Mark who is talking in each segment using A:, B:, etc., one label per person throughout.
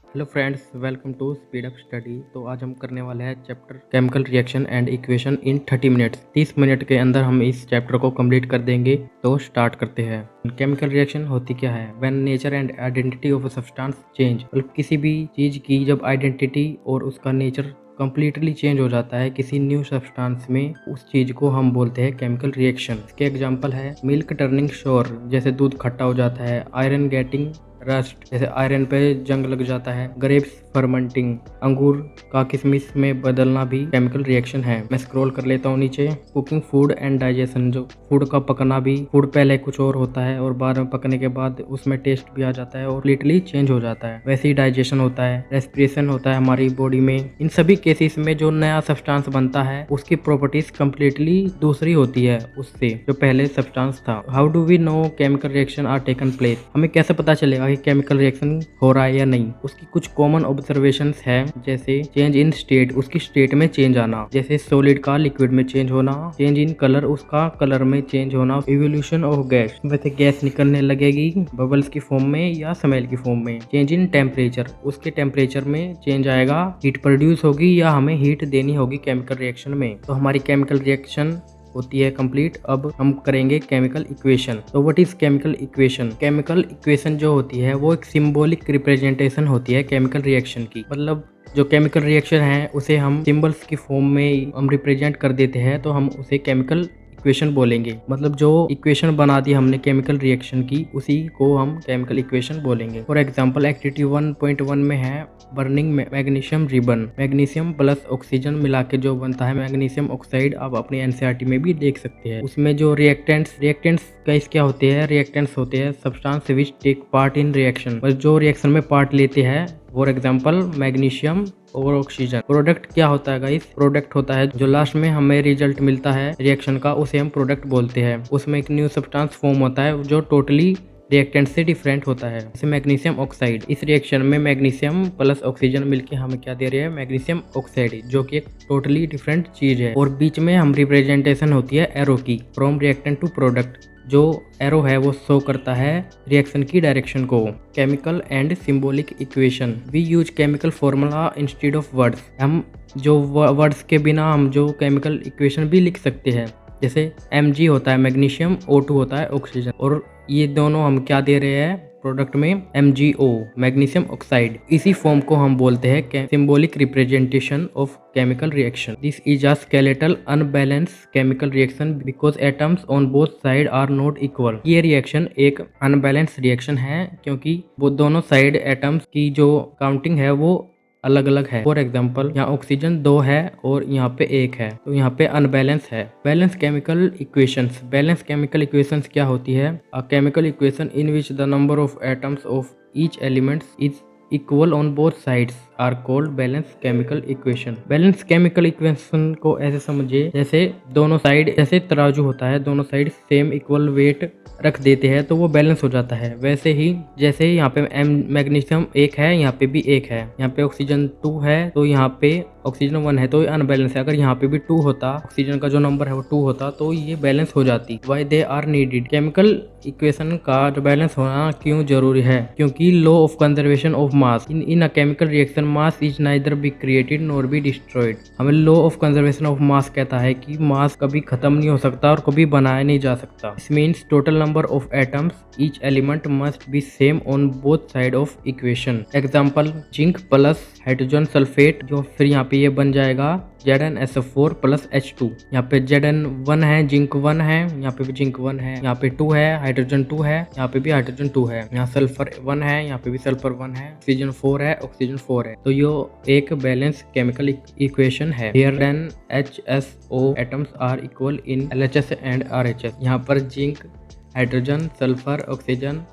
A: Hello friends, welcome to speed up study. तो आज हम करने वाले हैं chapter chemical reaction and equation in 30 minutes. 30 minute के अंदर हम इस चैप्टर को कंप्लीट कर देंगे। तो स्टार्ट करते हैं। केमिकल रिएक्शन होती क्या है? When nature and identity of a substance change, मतलब किसी भी चीज की जब आइडेंटिटी और उसका नेचर कंप्लीटली चेंज हो जाता है किसी न्यू सब्सटेंस में, उस चीज को हम बोलते हैं केमिकल रिएक्शन। इसके एग्जांपल है मिल्क टर्निंग श्योर, जैसे दूध खट्टा हो जाता है। आयरन गेटिंग रस्ट, जैसे आयरन पे जंग लग जाता है। ग्रेप्स फर्मेंटिंग, अंगूर का किशमिश में बदलना भी केमिकल रिएक्शन है। मैं स्क्रॉल कर लेता हूँ नीचे। कुकिंग फूड एंड डाइजेशन, जो फूड का पकना भी, फूड पहले कुछ और होता है और बाद में पकने के बाद उसमें टेस्ट भी आ जाता है और कंप्लीटली चेंज हो जाता है। वैसे ही डाइजेशन होता है, रेस्पिरेशन होता है हमारी बॉडी में। इन सभी केसेस में जो नया सब्सटेंस बनता है उसकी प्रॉपर्टीज कंप्लीटली दूसरी होती है उससे जो पहले सब्सटेंस था। How do we know chemical reaction are taken place? हमें कैसे पता चलेगा कि केमिकल रिएक्शन हो रहा है या नहीं? उसकी कुछ कॉमन ऑब्जर्वेशंस है, जैसे चेंज इन स्टेट, उसकी स्टेट में चेंज आना, जैसे सॉलिड का लिक्विड में चेंज होना। चेंज इन कलर, उसका कलर में चेंज होना। इवोल्यूशन ऑफ गैस, वैसे गैस निकलने लगेगी बबल्स की फॉर्म में या स्मेल की फॉर्म में। चेंज इन टेम्परेचर, उसके टेम्परेचर में चेंज आएगा। हीट प्रोड्यूस होगी या हमें हीट देनी होगी केमिकल रिएक्शन में। तो हमारी केमिकल रिएक्शन होती है कंप्लीट। अब हम करेंगे केमिकल इक्वेशन। तो what is chemical equation? Chemical equation जो होती है वो एक सिंबॉलिक रिप्रेजेंटेशन होती है केमिकल रिएक्शन की। मतलब जो केमिकल रिएक्शन है उसे हम सिंबल्स की फॉर्म में हम रिप्रेजेंट कर देते हैं, तो हम उसे केमिकल इक्वेशन बोलेंगे। मतलब जो इक्वेशन बना दी हमने केमिकल रिएक्शन की, उसी को हम केमिकल इक्वेशन बोलेंगे। फॉर एग्जांपल एक्टिविटी 1.1 में है burning magnesium ribbon. Magnesium plus oxygen मिला के जो बनता है मैग्नीशियम ऑक्साइड, आप अपनी एनसीईआरटी में भी देख सकते हैं। उसमें जो रिएक्टेंट्स गाइस क्या होते हैं? रिएक्टेंट्स होते हैं substance which take part in reaction, जो रिएक्शन में पार्ट लेते हैं। फॉर एग्जांपल मैग्नीशियम और ऑक्सीजन। प्रोडक्ट क्या होता है गाइस? प्रोडक्ट होता है जो लास्ट में हमें रिजल्ट मिलता है रिएक्शन का, उसे हम प्रोडक्ट बोलते हैं। उसमें एक न्यू सब्सटेंस फॉर्म होता है जो टोटली रिएक्टेंट से डिफरेंट होता है, जैसे मैग्नीशियम ऑक्साइड। इस रिएक्शन में मैग्नीशियम प्लस ऑक्सीजन मिलके हमें क्या दे रहे हैं? मैग्नीशियम ऑक्साइड, जो कि एक टोटली डिफरेंट चीज है। और बीच में हम रिप्रेजेंटेशन होती है एरो की, फ्रॉम रिएक्टेंट टू प्रोडक्ट। जो एरो है वो शो करता है रिएक्शन की डायरेक्शन को। Chemical and symbolic equation, we use chemical formula instead of words. हम जो वर्ड्स के बिना हम जो केमिकल इक्वेशन भी लिख सकते हैं, जैसे Mg होता है मैग्नीशियम, O2 होता है ऑक्सीजन, और ये दोनों हम क्या दे रहे हैं प्रोडक्ट में? MgO, magnesium oxide. इसी फॉर्म को हम बोलते हैं symbolic representation of chemical reaction. This is a skeletal unbalance chemical reaction because atoms on both side are not equal. ये रिएक्शन एक अनबैलेंस रिएक्शन है क्योंकि वो दोनों साइड एटम्स की जो काउंटिंग है वो अलग अलग है। फॉर एग्जाम्पल यहाँ ऑक्सीजन 2 है और यहाँ पे 1 है, तो यहाँ पे अनबैलेंस है। Balance chemical equations, balance chemical equations क्या होती है? A chemical equation in which the number of atoms of each element is equal on both sides are called balance chemical equation. Balance chemical equation को ऐसे समझिए जैसे दोनों side, जैसे तराजू होता है, दोनों साइड सेम इक्वल वेट रख देते हैं तो वो बैलेंस हो जाता है। वैसे ही जैसे यहाँ पे मैग्नीशियम 1 है, यहाँ पे भी 1 है, यहाँ पे ऑक्सीजन 2 है तो यहाँ पे ऑक्सीजन 1 है, तो ये अनबैलेंस है। अगर यहाँ पे भी 2 होता, ऑक्सीजन का जो नंबर है वो 2 होता, तो ये बैलेंस हो जाती। Why they are needed? Chemical equation का जो बैलेंस होना क्यों जरूरी है? क्योंकि law of conservation of mass in a chemical reaction, mass is neither be created nor be destroyed. हमें law of conservation of mass कहता है कि मास कभी खत्म नहीं हो सकता और कभी बनाया नहीं जा सकता। This means total number of atoms each element must be same on both side of equation. Example zinc plus hydrogen sulphate, जो फिर यहाँ पे ये बन जाएगा ZnSO4 प्लस H2। यहाँ पे Zn1 है, जिंक 1 है, यहाँ पे भी जिंक 1 है, यहाँ पे 2 है, हाइड्रोजन 2 है, यहाँ पे भी हाइड्रोजन 2 है, यहाँ सल्फर 1 है, यहाँ पे भी सल्फर 1 है, ऑक्सीजन 4 है, ऑक्सीजन 4 है। तो ये एक बैलेंस केमिकल इक्वेशन है। Here then HSO atoms are equal in LHS and RHS। यहाँ पर जिंक, हाइड्रोजन, सल्फर, ऑक्सीजन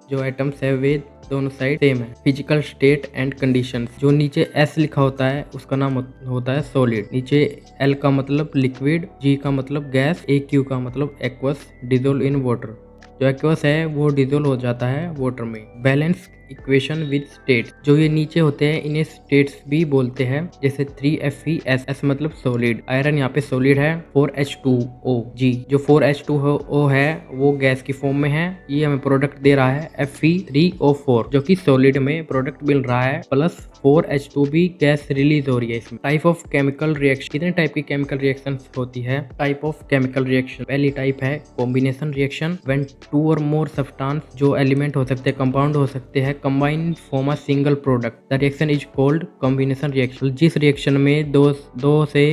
A: जो एटम्स है वे दोनों साइड सेम है। फिजिकल स्टेट एंड कंडीशंस, जो नीचे S लिखा होता है उसका नाम होता है सॉलिड, नीचे L का मतलब लिक्विड, G का मतलब गैस, AQ का मतलब एक्वस, डिजोल्व इन वाटर। जो एक्वस है वो डिजोल्व हो जाता है वाटर में। Balance equation with states. जो ये नीचे होते हैं इन्हें स्टेट्स भी बोलते हैं, जैसे 3Fe S मतलब सॉलिड। आयरन यहाँ पे सॉलिड है। 4H2O G जो 4H2O है वो गैस की फॉर्म में है। ये हमें प्रोडक्ट दे रहा है Fe3O4 जो कि सॉलिड में प्रोडक्ट मिल रहा है, प्लस 4H2 भी गैस रिलीज हो रही है इसमें। टाइप ऑफ केमिकल रिएक्शन, कितने टाइप की केमिकल रिएक्शन होती है? टाइप ऑफ केमिकल रिएक्शन, पहली टाइप है कॉम्बिनेशन रिएक्शन, व्हेन टू और मोर सब्सटेंस जो एलिमेंट हो सकते हैं, कंपाउंड हो सकते हैं, combine form a single product. The reaction is called combination reaction. जिस रिएक्शन में दो से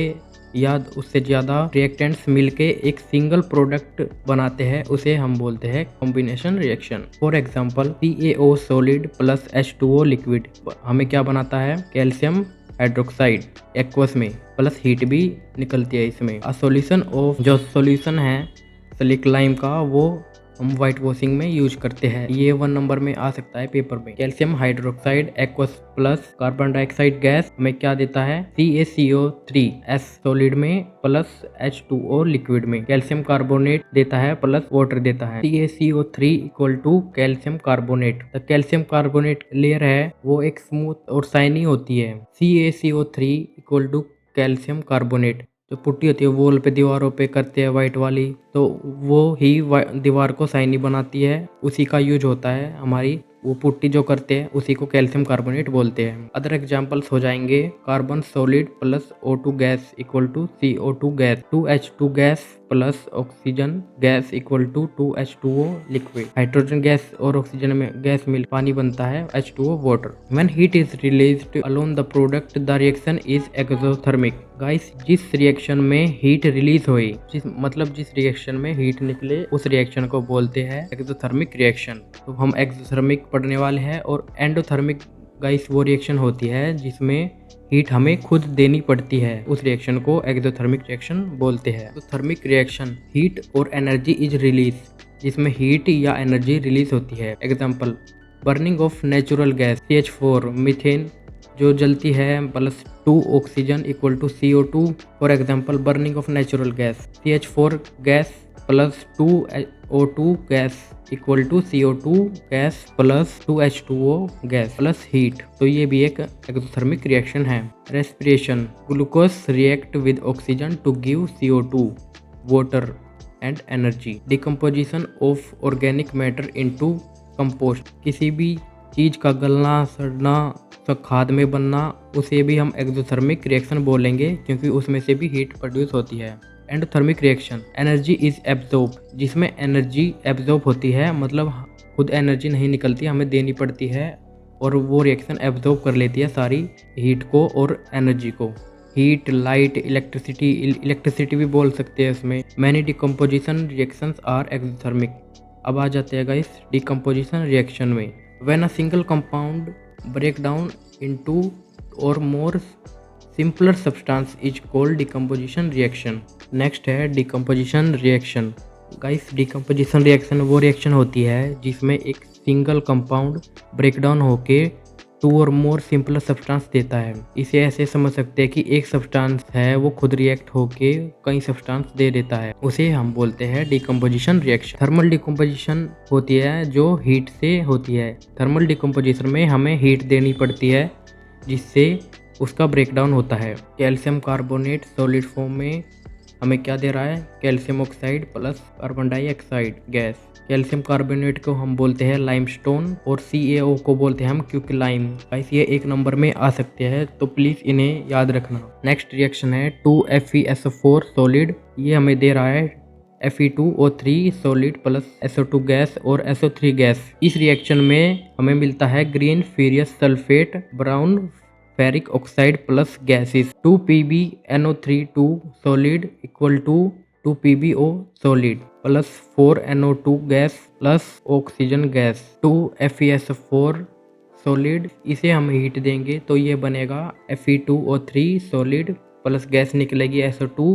A: या उससे ज्यादा रिएक्टेंट्स मिलके एक सिंगल प्रोडक्ट बनाते हैं उसे हम बोलते हैं combination reaction. For example CaO solid plus H2O liquid हमें क्या बनाता है? कैल्शियम हाइड्रोक्साइड एक्वस में, प्लस हीट भी निकलती है इसमें। अ सॉल्यूशन ऑफ, जो सॉल्यूशन है सिलिक लाइम का वो हम व्हाइट वॉशिंग में यूज करते हैं। ये 1 नंबर में आ सकता है पेपर में। Calcium hydroxide aqueous plus carbon dioxide gas हमें क्या देता है? CaCO3S सॉलिड में प्लस H2O लिक्विड में। कैल्शियम कार्बोनेट देता है प्लस वाटर देता है। CaCO3 equal to calcium carbonate. तो कैल्शियम कार्बोनेट लेयर है वो एक स्मूथ और शाइनी होती है। CaCO3 equal to calcium carbonate. जो पुट्टी होती है वॉल पे दीवारों पे करते हैं वाइट वाली, तो वो ही दीवार को शाइनी बनाती है, उसी का यूज होता है। हमारी वो पुट्टी जो करते हैं उसी को कैल्शियम कार्बोनेट बोलते हैं। अदर एग्जांपल्स हो जाएंगे carbon solid plus O2 gas equal to CO2 gas, 2H2 gas plus oxygen gas equal to 2H2O liquid. Hydrogen gas और ऑक्सीजन में गैस मिल पानी बनता है H2O water. When heat is released along the product the reaction is exothermic. Guys जिस रिएक्शन में heat release हुई, जिस रिएक्शन में हीट निकले उस रिएक्शन को बोलते हैं एक्सोथर्मिक रिएक्शन। तो हम एक्सोथर्मिक पढ़ने वाले हैं। और एंडोथर्मिक गाइस वो रिएक्शन होती है जिसमें हीट हमें खुद देनी पड़ती है, उस रिएक्शन को एक्सोथर्मिक रिएक्शन बोलते हैं। एक्सोथर्मिक रिएक्शन हीट और एनर्जी इज रिलीज, जिसमें हीट या एनर्जी रिलीज होती है। Example burning of natural gas CH4 methane जो जलती है plus 2 oxygen equal to CO2। For example burning of natural gas CH4 gas plus 2O2 gas equal to CO2 gas plus 2H2O gas plus heat. तो ये भी एक exothermic reaction है। Respiration glucose react with oxygen to give CO2 water and energy. Decomposition of organic matter into compost, किसी भी चीज का गलना सड़ना खाद में बनना, उसे भी हम एक्सोथर्मिक रिएक्शन बोलेंगे क्योंकि उसमें से भी हीट प्रोड्यूस होती है। Endothermic reaction energy is absorb, जिसमें एनर्जी एब्जॉर्ब होती है, मतलब खुद एनर्जी नहीं निकलती, हमें देनी पड़ती है और वो रिएक्शन एब्जॉर्ब कर लेती है सारी हीट को और एनर्जी को। हीट, लाइट, इलेक्ट्रिसिटी भी बोल सकते हैं इसमें। Many decomposition reactions are exothermic. अब आ जाते हैं गाइस डिकम्पोजिशन रिएक्शन में। When a single compound break down into or more simpler substance is called decomposition reaction. Next है decomposition reaction. Guys decomposition reaction वो रिएक्शन होती है जिसमें एक सिंगल कंपाउंड ब्रेक डाउन होके 2 और मोर सिंपलर सब्सटेंस देता है। इसे ऐसे समझ सकते हैं कि एक सब्सटेंस है वो खुद रिएक्ट होके कई सब्सटेंस दे देता है, उसे हम बोलते हैं डिकम्पोजिशन रिएक्शन। थर्मल डिकम्पोजिशन होती है जो हीट से होती है। थर्मल डिकम्पोजिशन में हमें हीट देनी पड़ती है जिससे उसका ब्रेकडाउन होता है। कैल्शियम कार्बोनेट सॉलिड फॉर्म में हमें क्या दे रहा है? Calcium oxide plus carbon dioxide gas. Calcium carbonate को हम बोलते हैं लाइमस्टोन और CaO को बोलते हैं हम क्विकलाइम। गाइस ये 1 नंबर में आ सकते हैं तो प्लीज इन्हें याद रखना। नेक्स्ट रिएक्शन है 2FeSO4 सॉलिड। ये हमें दे रहा है Fe2O3 solid plus SO2 gas और SO3 गैस। इस रिएक्शन में हमें मिलता है green ferrous sulphate, brown ferric oxide plus gases. 2PbNO3 solid equal to 2PbO solid plus 4NO2 gas plus oxygen gas. 2FeSO4 solid, इसे हम हीट देंगे तो ये बनेगा Fe2O3 सॉलिड प्लस गैस निकलेगी SO2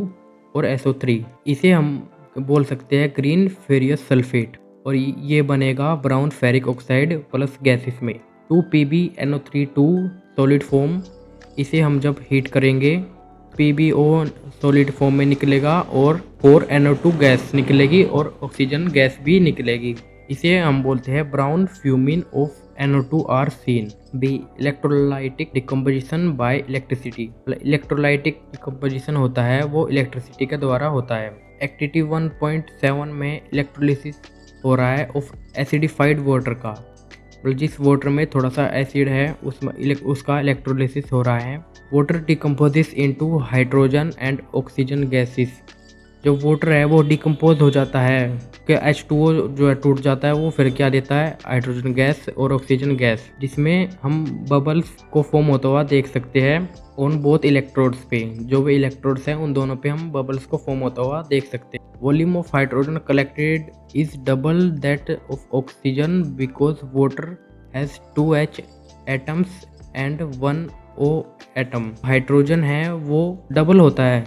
A: और SO3। इसे हम बोल सकते हैं ग्रीन फेरियस सल्फेट और ये बनेगा brown ferric oxide plus gases में। 2PbNO3 सॉलिड फॉर्म, इसे हम जब हीट करेंगे PbO सॉलिड फॉर्म में निकलेगा और 4NO2 गैस निकलेगी और ऑक्सीजन गैस भी निकलेगी। इसे हम बोलते हैं brown fuming of NO2 are seen. B. Electrolytic decomposition by electricity. Electrolytic decomposition होता है वो इलेक्ट्रिसिटी के द्वारा होता है। एक्टिविटी 1.7 में इलेक्ट्रोलिसिस हो रहा है ऑफ एसिडिफाइड वाटर का, जिस वाटर में थोड़ा सा एसिड है उसमें उसका इलेक्ट्रोलिसिस हो रहा है। Water decomposes into hydrogen and oxygen gases. जो वाटर है वो डिकम्पोज हो जाता है कि H2O जो है टूट जाता है, वो फिर क्या देता है, हाइड्रोजन गैस और ऑक्सीजन गैस, जिसमें हम बबल्स को फॉर्म होता हुआ देख सकते हैं ऑन बोथ इलेक्ट्रोड्स पे। जो भी इलेक्ट्रोड्स हैं उन दोनों पे हम बबल्स को फॉर्म होता हुआ देख सकते हैं। Volume of hydrogen collected is double that of oxygen because water has 2H atoms and 1O atom. Hydrogen है वो डबल होता है,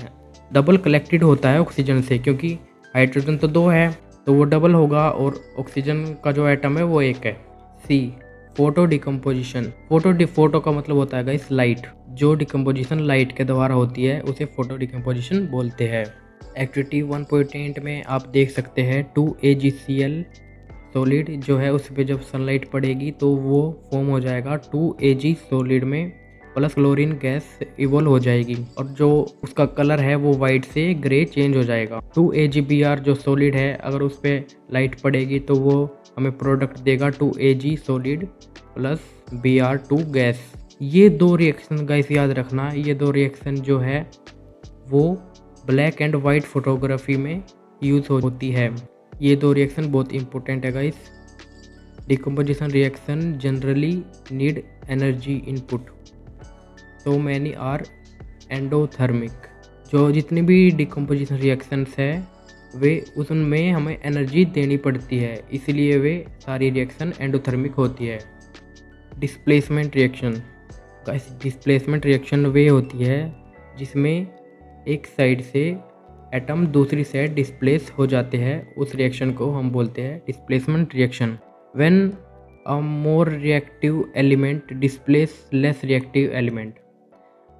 A: डबल कलेक्टेड होता है ऑक्सीजन से, क्योंकि हाइड्रोजन तो 2 है तो वो डबल होगा और ऑक्सीजन का जो एटम है वो 1 है। सी. Photo decomposition. फोटो का मतलब होता है गाइस लाइट। जो डिकम्पोजिशन लाइट के द्वारा होती है उसे फोटो डिकम्पोजिशन बोलते हैं। एक्टिविटी 1.8 में आप देख सकते हैं 2AgCl सॉलिड जो है उस पर जब सनलाइट पड़ेगी तो वो फॉर्म हो जाएगा 2Ag सॉलिड में प्लस क्लोरीन गैस इवोल्व हो जाएगी और जो उसका कलर है वो वाइट से ग्रे चेंज हो जाएगा। 2AgBr जो सॉलिड है अगर उस पर लाइट पड़ेगी तो वो हमें प्रोडक्ट देगा 2Ag solid plus Br2 gas. ये दो रिएक्शन गाइस याद रखना, ये दो रिएक्शन जो है वो ब्लैक एंड वाइट फोटोग्राफी में यूज होती है। ये दो रिएक्शन बहुत इंपॉर्टेंट है guys. Decomposition reaction generally need energy input, so many are endothermic. जो जितनी भी डिकम्पोजिशन रिएक्शंस है वे उसमें हमें एनर्जी देनी पड़ती है, इसलिए वे सारी रिएक्शन एंडोथर्मिक होती है। Displacement reaction. डिस्प्लेसमेंट रिएक्शन वे होती है जिसमें एक साइड से एटम दूसरी साइड डिस्प्लेस हो जाते हैं, उस रिएक्शन को हम बोलते हैं displacement reaction. When a more reactive element displace less reactive element,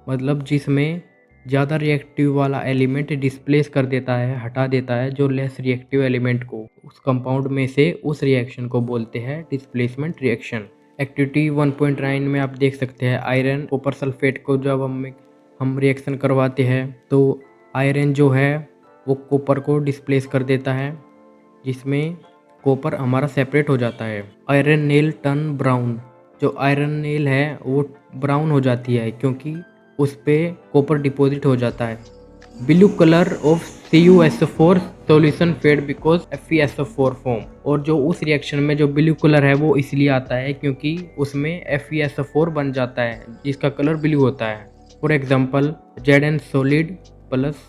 A: मतलब जिसमें ज़्यादा रिएक्टिव वाला एलिमेंट डिस्प्लेस कर देता है, हटा देता है जो लेस रिएक्टिव एलिमेंट को उस कंपाउंड में से, उस रिएक्शन को बोलते हैं डिस्प्लेसमेंट रिएक्शन। एक्टिविटी 1.9 में आप देख सकते हैं आयरन कॉपर सल्फेट को जब हम रिएक्शन करवाते हैं तो आयरन जो है वो कॉपर को डिस्प्लेस कर देता है, जिसमें कॉपर हमारा सेपरेट हो जाता है। Iron nail turn brown. जो आयरन नेल है वो ब्राउन हो जाती है क्योंकि उस पे कॉपर डिपॉजिट हो जाता है। Blue colour of CuSO4 solution fade because FeSO4 form. और जो उस रिएक्शन में जो ब्लू कलर है वो इसलिए आता है क्योंकि उसमें FeSO4 बन जाता है जिसका कलर ब्लू होता है। For example Zn solid plus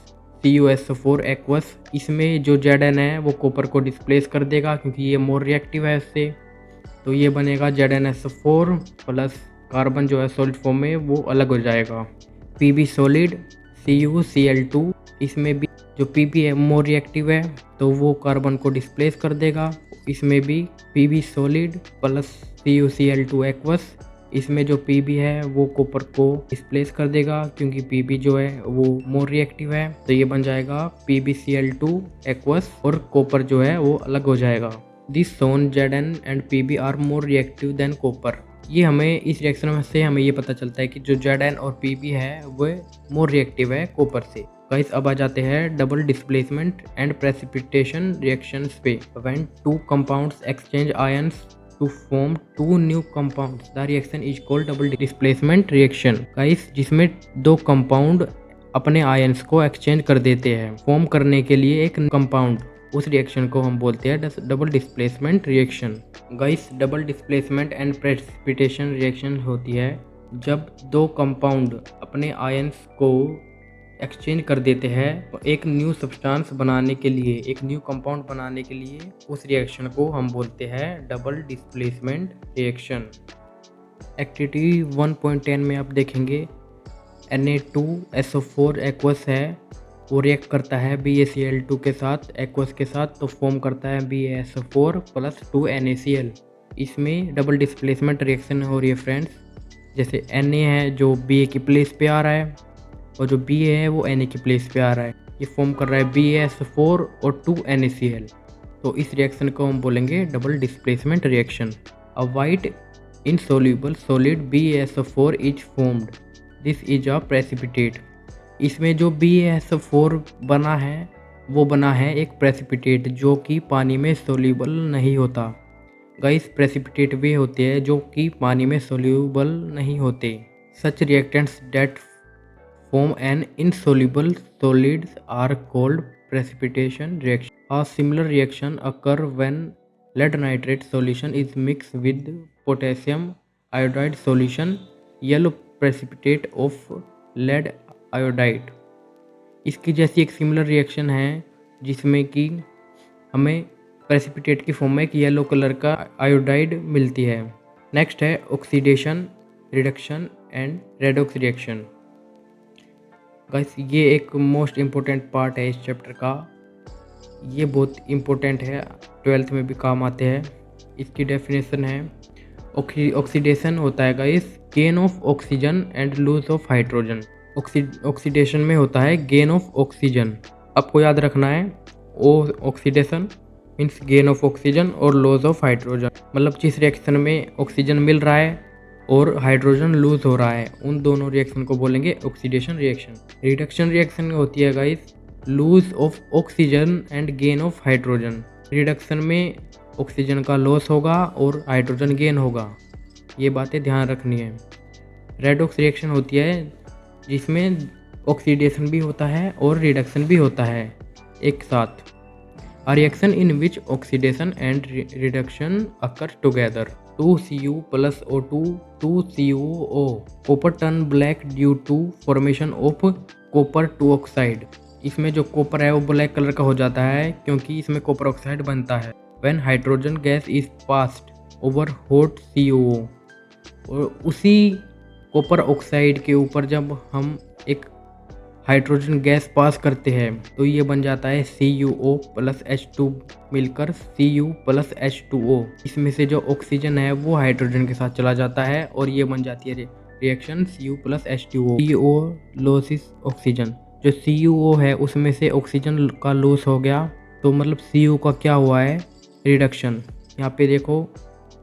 A: CuSO4 aqueous, इसमें जो Zn है वो कॉपर को डिस्प्लेस कर देगा क्योंकि ये मोर रिएक्टिव है इससे, तो ये बनेगा ZnSO4 प्लस कार्बन जो है सॉलिड फॉर्म में वो अलग हो जाएगा। Pb सॉलिड CuCl2, इसमें भी जो Pb है मोर रिएक्टिव है तो वो कार्बन को डिस्प्लेस कर देगा, इसमें भी Pb solid plus CuCl2 aqueous, इसमें जो Pb है वो कॉपर को डिस्प्लेस कर देगा क्योंकि Pb जो है वो मोर रिएक्टिव है, तो ये बन जाएगा PbCl2 एक्वस और कॉपर जो है वो अलग हो जाएगा। दिस सोन Zn and Pb are more reactive than copper. ये हमें इस रिएक्शन में से हमें ये पता चलता है कि जो Zn और Pb है वो मोर रिएक्टिव है कॉपर से। गाइस अब आ जाते हैं double displacement and precipitation reactions पे। When two compounds exchange ions to form two new compounds the reaction is called double displacement reaction. Guys जिसमें दो कंपाउंड अपने आयंस को एक्सचेंज कर देते हैं फॉर्म करने के लिए एक कंपाउंड, उस रिएक्शन को हम बोलते हैं double displacement reaction. Guys double displacement and precipitation reaction होती है जब दो कंपाउंड अपने आयंस को एक्सचेंज कर देते हैं एक न्यू सब्सटेंस बनाने के लिए, एक न्यू कंपाउंड बनाने के लिए, उस रिएक्शन को हम बोलते हैं डबल डिस्प्लेसमेंट रिएक्शन। एक्टिविटी 1.10 में आप देखेंगे Na2SO4 एक्वस है, वो रिएक्ट करता है BaCl2 के साथ एक्वस के साथ, तो फॉर्म करता है BaSO4 प्लस 2NaCl। इसमें डबल डिस्प्लेसमेंट रिएक्शन हो रही है फ्रेंड्स, जैसे Na है जो Ba की प्लेस पे आ रहा है और जो Ba है वो Na की प्लेस पे आ रहा है, ये फॉर्म कर रहा है BaSO4 और 2NaCl, तो इस रिएक्शन को हम बोलेंगे double displacement reaction. A white insoluble solid BaSO4 is formed. This is a precipitate. इसमें जो BaSO4 बना है वो बना है एक प्रेसिपिटेट जो कि पानी में सोल्यूबल नहीं होता। गाइस प्रेसिपिटेट वे होते हैं जो कि पानी में सोल्यूबल नहीं होते। Such reactants that form an insoluble solids are called precipitation reaction. A similar reaction occur when lead nitrate solution is mixed with potassium iodide solution, yellow precipitate of lead iodide. इसकी जैसी एक similar reaction है जिसमें कि हमें precipitate की form में एक येलो कलर का आयोडाइड मिलती है। नेक्स्ट है oxidation, reduction and redox reaction. Guys ये एक मोस्ट इम्पोर्टेंट पार्ट है इस चैप्टर का, ये बहुत इम्पोर्टेंट है, 12th में भी काम आते हैं। इसकी डेफिनेशन है ऑक्सीडेशन होता है guys gain of oxygen and lose of hydrogen. Oxidation में होता है गेन ऑफ ऑक्सीजन, आपको याद रखना है oxidation means gain of oxygen और लॉस ऑफ हाइड्रोजन, मतलब जिस रिएक्शन में ऑक्सीजन मिल रहा है और हाइड्रोजन लूज हो रहा है उन दोनों रिएक्शन को बोलेंगे ऑक्सीडेशन रिएक्शन। रिडक्शन रिएक्शन होती है guys lose of oxygen and gain of hydrogen. Reduction में ऑक्सीजन का लॉस होगा और हाइड्रोजन गेन होगा, ये बातें ध्यान रखनी है। रेडॉक्स रिएक्शन होती है जिसमें ऑक्सीडेशन भी होता है और रिडक्शन भी होता है एक साथ। A reaction in which oxidation and reduction occur together. 2Cu plus O2 2CuO. Copper turn black due to formation of copper 2 oxide. इसमें जो कॉपर है वो ब्लैक कलर का हो जाता है क्योंकि इसमें कॉपर ऑक्साइड बनता है। When hydrogen gas is passed over hot CuO. और उसी कॉपर ऑक्साइड के ऊपर जब हम एक हाइड्रोजन गैस पास करते हैं तो ये बन जाता है CuO प्लस H2 मिलकर Cu प्लस H2O। इसमें से जो ऑक्सीजन है वो हाइड्रोजन के साथ चला जाता है और ये बन जाती है reaction Cu plus H2O। CuO losses oxygen, जो CuO है उसमें से ऑक्सीजन का लॉस हो गया तो मतलब Cu का क्या हुआ है रिडक्शन। यहाँ पे देखो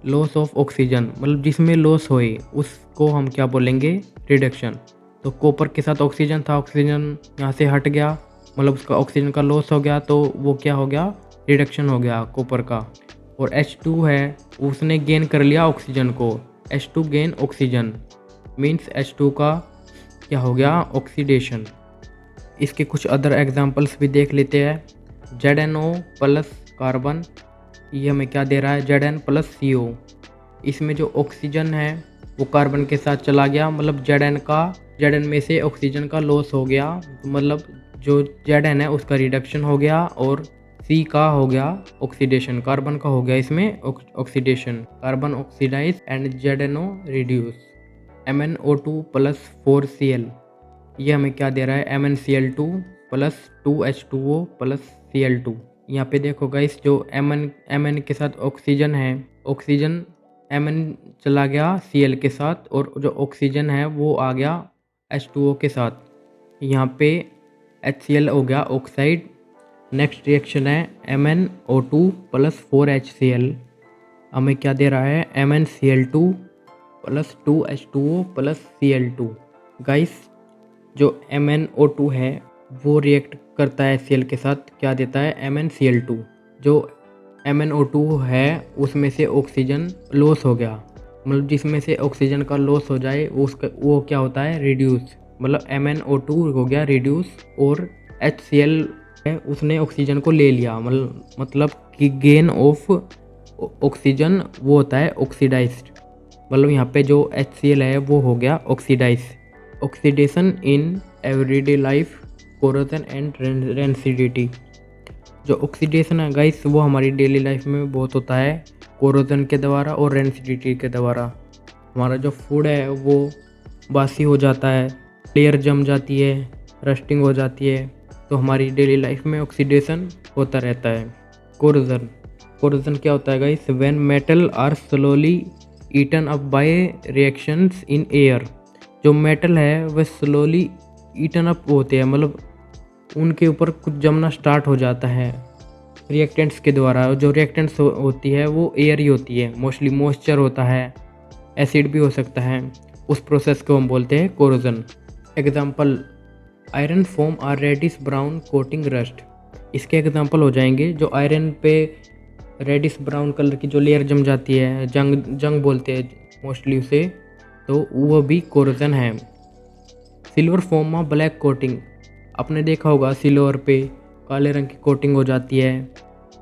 A: लॉस ऑफ ऑक्सीजन, मतलब जिसमें लॉस होए उसको हम क्या बोलेंगे रिडक्शन। तो कॉपर के साथ ऑक्सीजन था, ऑक्सीजन यहाँ से हट गया मतलब उसका ऑक्सीजन का लॉस हो गया तो वो क्या हो गया रिडक्शन हो गया कॉपर का। और H2 है उसने गेन कर लिया ऑक्सीजन को, H2 gain oxygen means H2 का क्या हो गया ऑक्सीडेशन। इसके कुछ अदर एग्जांपल्स भी देख लेते हैं। ZnO प्लस कार्बन, ये हमें क्या दे रहा है Zn प्लस CO। इसमें जो ऑक्सीजन है वो कार्बन के साथ चला गया, मतलब Zn में से ऑक्सीजन का लॉस हो गया, मतलब जो Zn है उसका रिडक्शन हो गया और C का हो गया ऑक्सीडेशन, कार्बन का हो गया इसमें oxidation, carbon oxidise and ZnO reduce. MnO2 plus 4Cl, ये हमें क्या दे रहा है MnCl2 plus 2H2O plus Cl2। यहाँ पे देखो गाइस जो Mn के साथ ऑक्सीजन है, ऑक्सीजन Mn चला गया Cl के साथ और जो ऑक्सीजन है वो आ गया H2O के साथ, यहाँ पे HCl हो गया ऑक्साइड। नेक्स्ट रिएक्शन है MnO2 प्लस 4HCl, हमें क्या दे रहा है MnCl2 plus 2H2O plus Cl2। Guys जो MnO2 है वो रिएक्ट करता है HCl के साथ, क्या देता है MnCl2। जो MnO2 है उसमें से ऑक्सीजन लॉस हो गया, मतलब जिसमें से ऑक्सीजन का लॉस हो जाए वो क्या होता है रिड्यूस, मतलब MnO2 हो गया रिड्यूस और HCl है उसने ऑक्सीजन को ले लिया, मतलब कि गेन ऑफ ऑक्सीजन वो होता है ऑक्सीडाइज्ड, मतलब यहाँ पे जो HCl है वो हो गया oxidise. Oxidation in everyday life, corrosion and rancidity. जो ऑक्सीडेशन है गाइस वो हमारी डेली लाइफ में बहुत होता है कोरोजन के द्वारा और रेंसिडिटी के द्वारा। हमारा जो फूड है वो बासी हो जाता है, लेयर जम जाती है, रस्टिंग हो जाती है, तो हमारी डेली लाइफ में ऑक्सीडेशन होता रहता है। कोरोजन क्या होता है guys when metal are slowly eaten up by reactions in air. जो मेटल है वह स्लोली ईटन अप होते हैं, मतलब उनके ऊपर कुछ जमना स्टार्ट हो जाता है रिएक्टेंट्स के द्वारा। जो रिएक्टेंट्स होती है वो एयर ही होती है, मोस्टली मॉइस्चर होता है एसिड भी हो सकता है। उस प्रोसेस को हम बोलते हैं corrosion. Example, iron form are reddish brown coating rust. इसके एग्जाम्पल हो जाएंगे जो आयरन पे रेडिश ब्राउन कलर की जो लेयर जम जाती है, जंग जंग बोलते हैं मोस्टली उसे, तो वो भी कोरोजन है। सिल्वर फॉर्म में ब्लैक कोटिंग, आपने देखा होगा सिल्वर पे काले रंग की कोटिंग हो जाती है,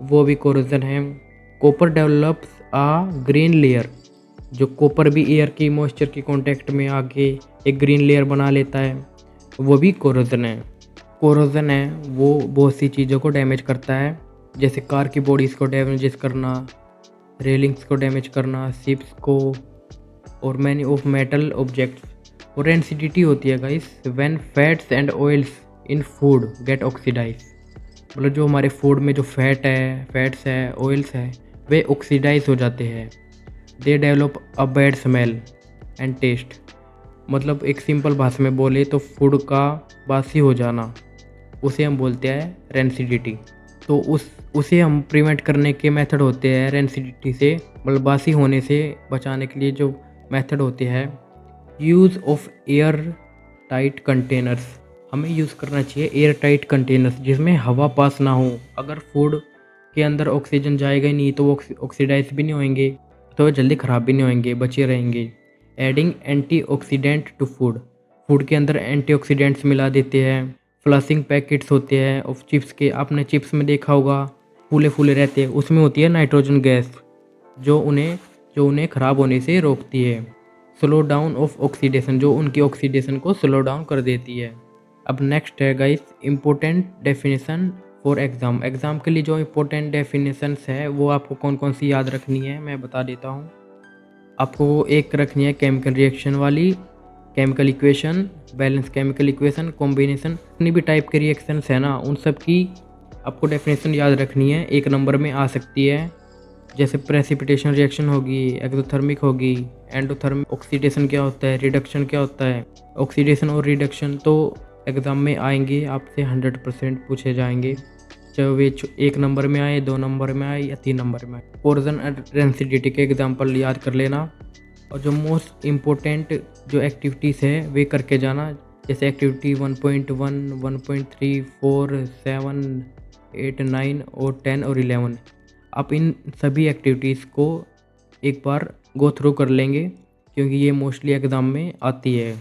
A: वो भी कोरोजन है। कॉपर डेवलप्स आ ग्रीन लेयर, जो कॉपर भी एयर की मॉइस्चर की कांटेक्ट में आके एक ग्रीन लेयर बना लेता है, वो भी कोरोजन है। कोरोजन है वो बहुत सी चीज़ों को डैमेज करता है, जैसे कार की बॉडीज़ को डैमेज करना, रेलिंग्स को डैमेज करना, शिप्स को, और मैनी ऑफ मेटल ऑब्जेक्ट्स। और एनसीडीटी होती है guys when fats and oils in food get oxidise. मतलब जो हमारे फूड में जो फैट्स है, ऑयल्स है, वे ऑक्सीडाइज हो जाते हैं। They develop a bad smell and taste. मतलब एक सिंपल भाषा में बोले तो फूड का बासी हो जाना, उसे हम बोलते हैं रेंसिडिटी। तो उसे हम प्रिवेंट करने के मेथड होते हैं रेंसिडिटी से, मतलब बासी होने से बचाने के लिए जो मेथड होते हैं, use of air tight containers. हमें यूज़ करना चाहिए एयर टाइट कंटेनर्स जिसमें हवा पास ना हो। अगर फूड के अंदर ऑक्सीजन जाएगा ही नहीं तो वो ऑक्सीडाइज भी नहीं होंगे, तो जल्दी ख़राब भी नहीं होंगे, बचे रहेंगे। Adding antioxidant to food, food के अंदर एंटीऑक्सीडेंट्स मिला देते हैं। फ्लशिंग पैकेट्स होते हैं ऑफ चिप्स के, आपने चिप्स में देखा होगा फूले फूले रहते हैं, उसमें होती है नाइट्रोजन गैस जो उन्हें ख़राब होने से रोकती है। स्लो डाउन ऑफ ऑक्सीडेशन, जो उनकी ऑक्सीडेशन को स्लो डाउन कर देती है। अब नेक्स्ट है guys important definition for exam. Exam के लिए जो इम्पोर्टेंट डेफिनेशंस है वो आपको कौन कौन सी याद रखनी है मैं बता देता हूँ। आपको एक रखनी है केमिकल रिएक्शन वाली, chemical equation, balance chemical equation, combination, जितनी भी टाइप के रिएक्शंस है ना उन सब की आपको डेफिनेशन याद रखनी है। एक नंबर में आ सकती है, जैसे प्रेसिपिटेशन रिएक्शन होगी, एक्सोथर्मिक होगी, एंडोथर्मिक, ऑक्सीडेशन क्या होता है, रिडक्शन क्या होता है। ऑक्सीडेशन और रिडक्शन तो एग्ज़ाम में आएंगे, आपसे 100% पूछे जाएंगे, चाहे वे एक नंबर में आए, 2 नंबर में आए या 3 नंबर में आए। कोरोजन एंड रेंसिडिटी के एग्जाम्पल याद कर लेना, और जो मोस्ट इम्पोर्टेंट जो एक्टिविटीज़ है वे करके जाना, जैसे एक्टिविटी 1.1, 1.3, 4, 7, 8, 9 और 10 और 11। आप इन सभी एक्टिविटीज़ को एक बार गो थ्रू कर लेंगे क्योंकि ये मोस्टली एग्ज़ाम में आती है।